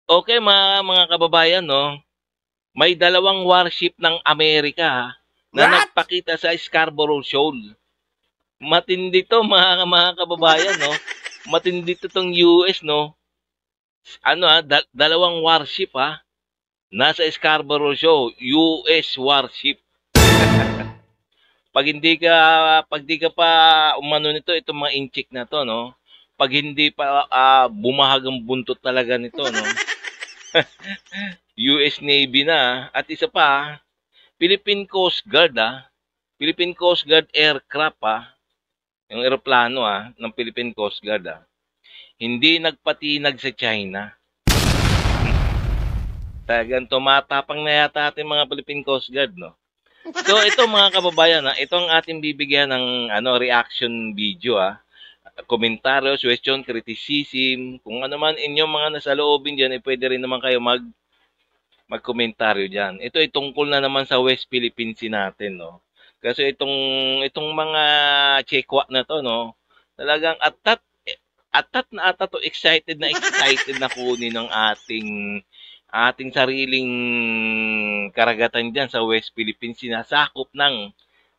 Okay, mga kababayan 'no, may dalawang warship ng Amerika na What? nagpakita sa Scarborough Shoal. Matindi 'to mga kababayan 'no, matindi 'tong US 'no. Ano, dalawang warship, nasa Scarborough Shoal, US warship. 'Pag hindi ka pa umano nito, itong mga inchik na 'to 'no, 'pag hindi pa, bumahag ang buntot talaga nito 'no. US Navy na, at isa pa, Philippine Coast Guard, Philippine Coast Guard aircraft, yung eroplano, ng Philippine Coast Guard, hindi nagpatinag sa China. Talagang tumatapang na yata ating mga Philippine Coast Guard, no? So, ito mga kababayan, ito ang ating bibigyan ng reaction video, komentaryo, suggestion, criticism, kung ano man inyong mga nasa loobin dyan, pwede rin naman kayo magkomentaryo dyan. Ito ay tungkol na naman sa West Philippine Sea natin, no? Kasi itong mga Chekwa na to, no? Talagang atat na to, excited na kunin ng ating sariling karagatan dyan sa West Philippine Sea, sakop ng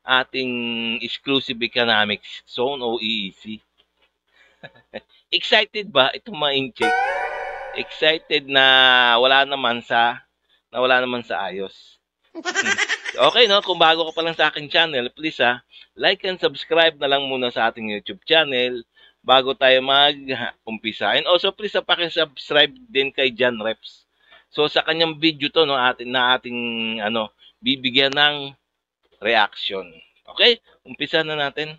ating Exclusive Economic Zone o EEZ. Excited ba itong mga incheck? Excited na wala naman sa ayos. Okay, no? Kung bago ka pa lang sa aking channel, please like and subscribe na lang muna sa ating YouTube channel bago tayo mag-umpisa. And also, please paki-subscribe din kay John Reps. So, sa kanyang video to, no, ating bibigyan ng reaction. Okay? Umpisa na natin.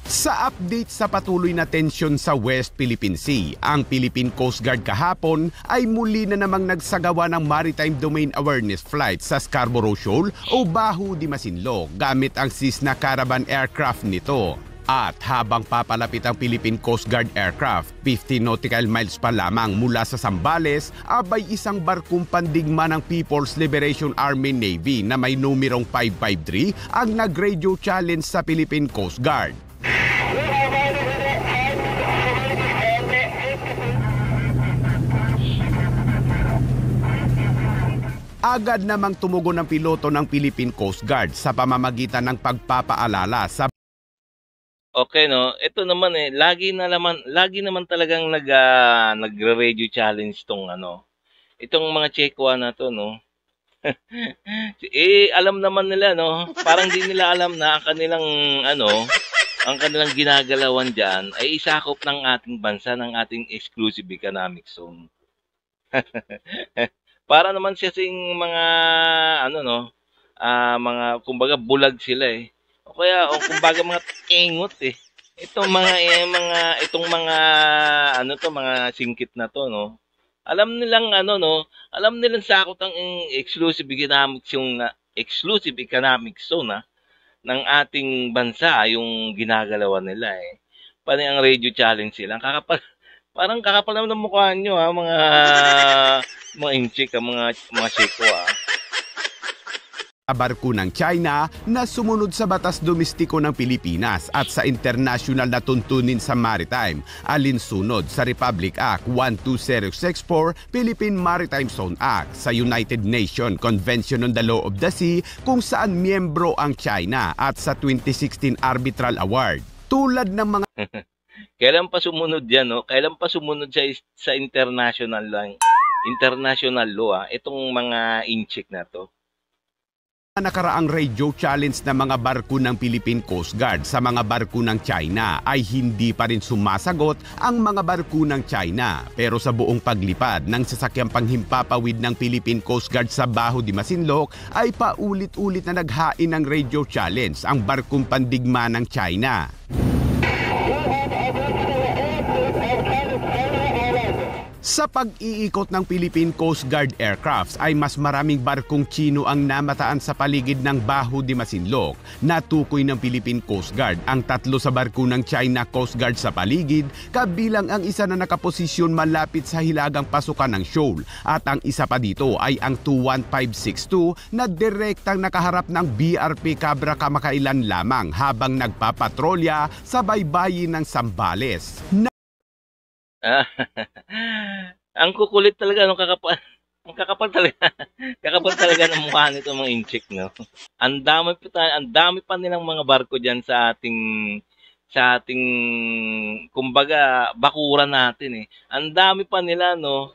Sa update sa patuloy na tensyon sa West Philippine Sea, ang Philippine Coast Guard kahapon ay muli na namang nagsagawa ng Maritime Domain Awareness Flight sa Scarborough Shoal o Baho de Masinloc gamit ang Cessna Caravan aircraft nito. At habang papalapit ang Philippine Coast Guard aircraft, 50 nautical miles pa lamang mula sa Zambales, abay isang barkong pandigma ng People's Liberation Army Navy na may numerong 553 ang nag-radio challenge sa Philippine Coast Guard. Agad namang tumugon ng piloto ng Philippine Coast Guard sa pamamagitan ng pagpapaalala sa Okay, no. Ito naman lagi naman talagang nagre-radio challenge itong mga Chekwa na to, no. Alam naman nila, no. Parang di nila alam na ang kanilang ginagalawan diyan ay isakop ng ating bansa, ng ating Exclusive Economic Zone. Para naman siyang mga mga kumbaga bulag sila O kumbaga mga engot Itong mga singkit na to, no. Alam nilang sakop ang Exclusive Economic Zone ng ating bansa yung ginagalawan nila Pati ang radio challenge sila. Parang kakapal naman ng mukha nyo mga inchik, mga Cheko barko ng China na sumunod sa batas domestiko ng Pilipinas at sa international na tuntunin sa maritime, alinsunod sa Republic Act 12064, Philippine Maritime Zone Act, sa United Nations Convention on the Law of the Sea kung saan miyembro ang China at sa 2016 Arbitral Award. Tulad ng mga Kailan pa sumunod yan, no? Kailan pa sumunod sa international law, itong mga inchik na to? Nakaraang radio challenge ng mga barko ng Philippine Coast Guard sa mga barko ng China ay hindi pa rin sumasagot ang mga barko ng China. Pero sa buong paglipad ng sasakyang panghimpapawid ng Philippine Coast Guard sa Baho de Masinloc ay paulit-ulit na naghain ng radio challenge ang barkong pandigma ng China. Sa pag-iikot ng Philippine Coast Guard aircrafts ay mas maraming barkong Chino ang namataan sa paligid ng Baho de Masinloc. Natukoy ng Philippine Coast Guard ang 3 sa barko ng China Coast Guard sa paligid, kabilang ang isa na nakaposisyon malapit sa hilagang pasukan ng shoal. At ang isa pa dito ay ang 21562 na direktang nakaharap ng BRP Cabra kamakailan lamang habang nagpapatrolya sa baybayin ng Zambales. Ang kukulit talaga nung kakapal. Ang kakapal talaga. Kakapal talaga ng mukha nito mga inchik, no? Ang dami pa nilang mga barko diyan sa ating kumbaga bakuran natin eh. Ang dami pa nila, no?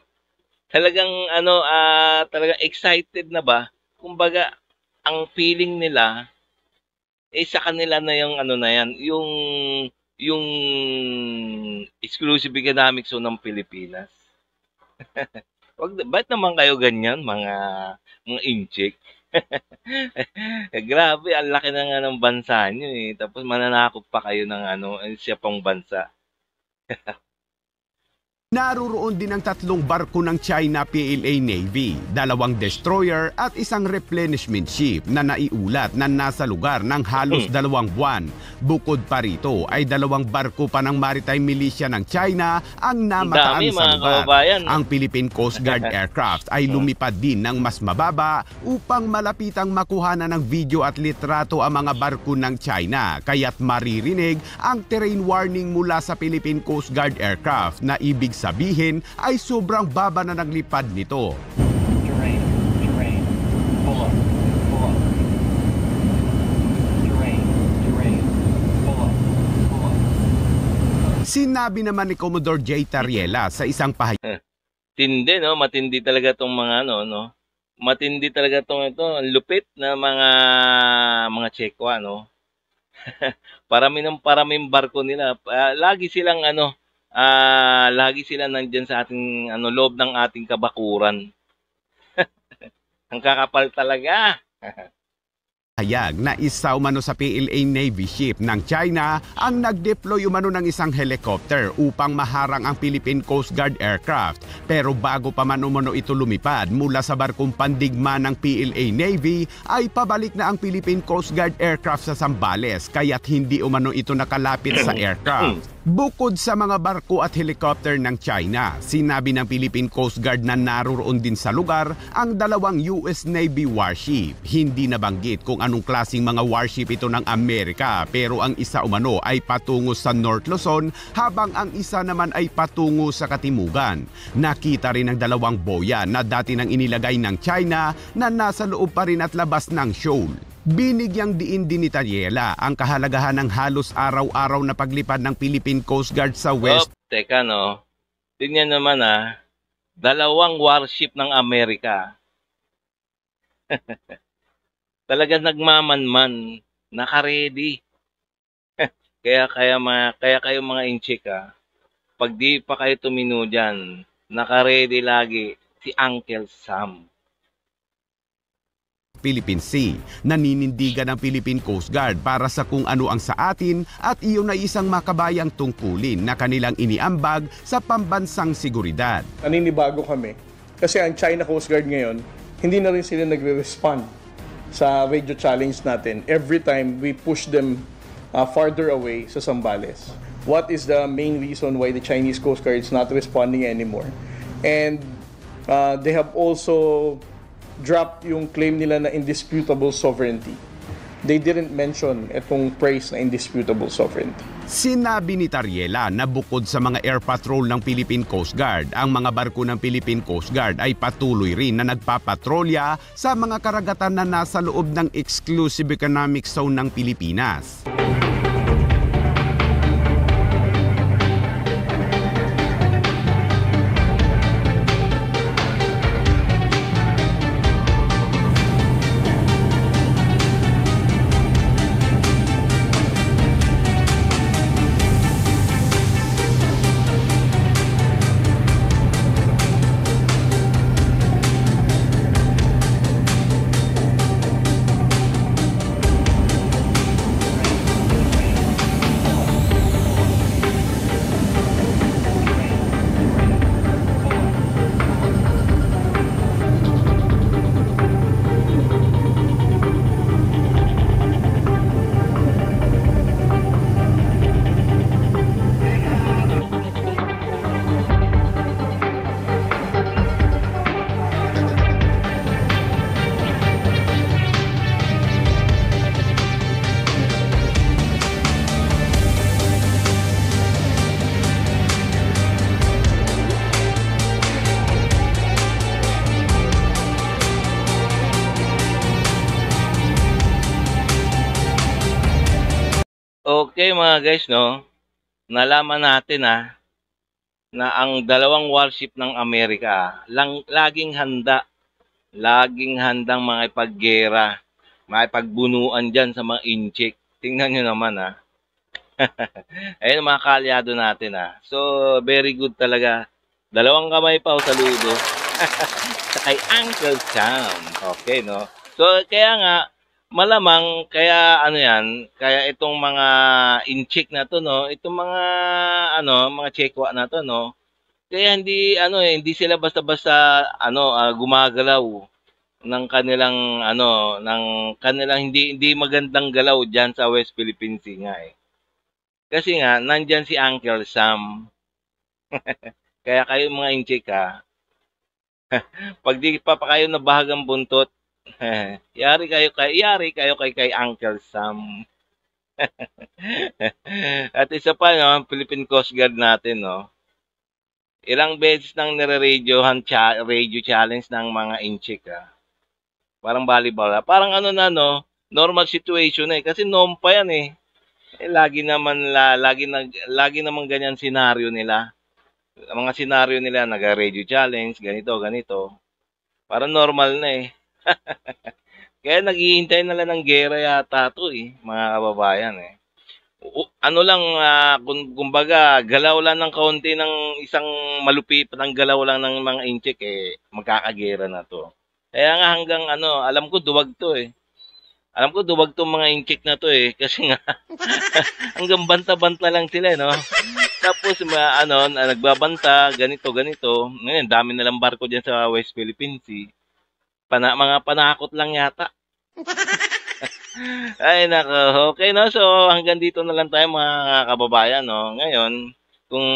Talagang talagang excited na ba? Kumbaga ang feeling nila sa kanila na yung ano na yan, yung exclusive economic zone ng Pilipinas. Ba't naman kayo ganyan, mga inchik? Grabe, ang laki na nga ng bansa nyo eh. Tapos mananakop pa kayo ng siya pang bansa. Naroon din ang 3 barko ng China PLA Navy, 2 destroyer at isang replenishment ship na naiulat na nasa lugar ng halos 2 buwan. Bukod pa rito ay 2 barko pa ng maritime militia ng China ang namataan sa lugar. Ang Philippine Coast Guard aircraft ay lumipad din ng mas mababa upang malapitang makuhanan ng video at litrato ang mga barko ng China, kaya't maririnig ang terrain warning mula sa Philippine Coast Guard aircraft na ibig sabihin ay sobrang baba na naglipad nito. Terrain, pull up, pull up. Terrain, pull up, pull up. Sinabi naman ni Commodore J. Tariela sa isang pahayag. Tindi, no? Matindi talaga tong mga no? Matindi talaga tong ang lupit na mga Tsekwa, no? Paraming barko nila. Lagi silang lagi sila nandiyan sa ating loob ng ating kabakuran. Ang kakapal talaga. Hayag na isa umano sa PLA Navy ship ng China ang nag-deploy umano ng isang helicopter upang maharang ang Philippine Coast Guard aircraft. Pero bago pa man umano ito lumipad mula sa barkong pandigma ng PLA Navy ay pabalik na ang Philippine Coast Guard aircraft sa Zambales kaya't hindi umano ito nakalapit sa aircraft. Bukod sa mga barko at helicopter ng China, sinabi ng Philippine Coast Guard na naroon din sa lugar ang 2 US Navy warship. Hindi nabanggit kung anong klaseng mga warship ito ng Amerika, pero ang isa umano ay patungo sa North Luzon habang ang isa naman ay patungo sa Katimugan. Nakita rin ang 2 boya na dati nang inilagay ng China na nasa loob pa rin at labas ng shoal. Binigyang diin din ni Tariela ang kahalagahan ng halos araw-araw na paglipad ng Philippine Coast Guard sa West. Teka no, tingnan naman 2 warship ng Amerika. Talagang nagmamanman, naka-ready. kaya kayo mga inchik pag di pa kayo tumino dyan, naka-ready lagi si Uncle Sam. Philippine Sea, naninindigan ng Philippine Coast Guard para sa kung ano ang sa atin at iyon ay isang makabayang tungkulin na kanilang iniambag sa pambansang seguridad. Naninibago kami kasi ang China Coast Guard ngayon, hindi na rin sila nagre-respond sa radio challenge natin every time we push them farther away sa Zambales. What is the main reason why the Chinese Coast Guard is not responding anymore? And they have also dropped yung claim nila na indisputable sovereignty. They didn't mention itong phrase na indisputable sovereignty. Sinabi ni Tariela na bukod sa mga air patrol ng Philippine Coast Guard, ang mga barko ng Philippine Coast Guard ay patuloy rin na nagpapatrolya sa mga karagatan na nasa loob ng exclusive economic zone ng Pilipinas. Okay mga guys, no? Nalaman natin na ang dalawang warship ng Amerika laging handang makipaggera, makipagbunuan dyan sa mga inchik. Tingnan nyo naman ayun mga kaalyado natin So, very good talaga. Dalawang kamay pa sa ludo. Sa kay Uncle Sam. Okay, no? So, kaya nga, malamang, kaya kaya itong mga inchik na to, no? Itong mga, mga chekwa na to, no? Kaya hindi sila basta-basta, gumagalaw ng kanilang, hindi magandang galaw dyan sa West Philippine Sea nga Kasi nga, nandyan si Uncle Sam. Kaya kayo mga inchik pag di pa kayo nabahagang buntot, yari kayo kay Uncle Sam. At isa pa, no, Philippine Coast Guard natin, no. Ilang beses nang radio challenge ng mga inchik, Parang volleyball, Parang normal situation kasi noon pa yan lagi naman ganyan senaryo nila. Ang mga senaryo nila, naga-radio challenge, ganito. Parang normal na Kaya naghihintay na lang ng gera yata to mga kababayan kumbaga, galaw lang ng kaunti ng isang malupit ng galaw lang ng mga inchik magkakagera na to. Kaya nga hanggang alam ko duwag to Alam ko duwag tong mga inchik na to kasi nga hanggang banta-banta lang sila no. Tapos nagbabanta ganito. Ngayon dami na lang barko diyan sa West Philippine Sea. Mga panakot lang yata. Ay nako. Okay no. So hanggang dito na lang tayo mga kababayan no. Ngayon, kung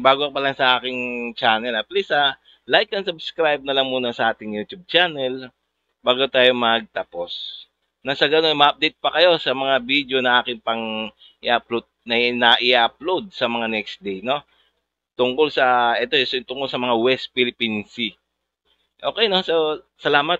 bago pa lang sa aking channel please like and subscribe na lang muna sa ating YouTube channel bago tayo magtapos. Nasa ganun, ma-update pa kayo sa mga video na aking pang i-upload sa mga next day, no? Tungkol sa mga West Philippine Sea. Okay, no? So, salamat.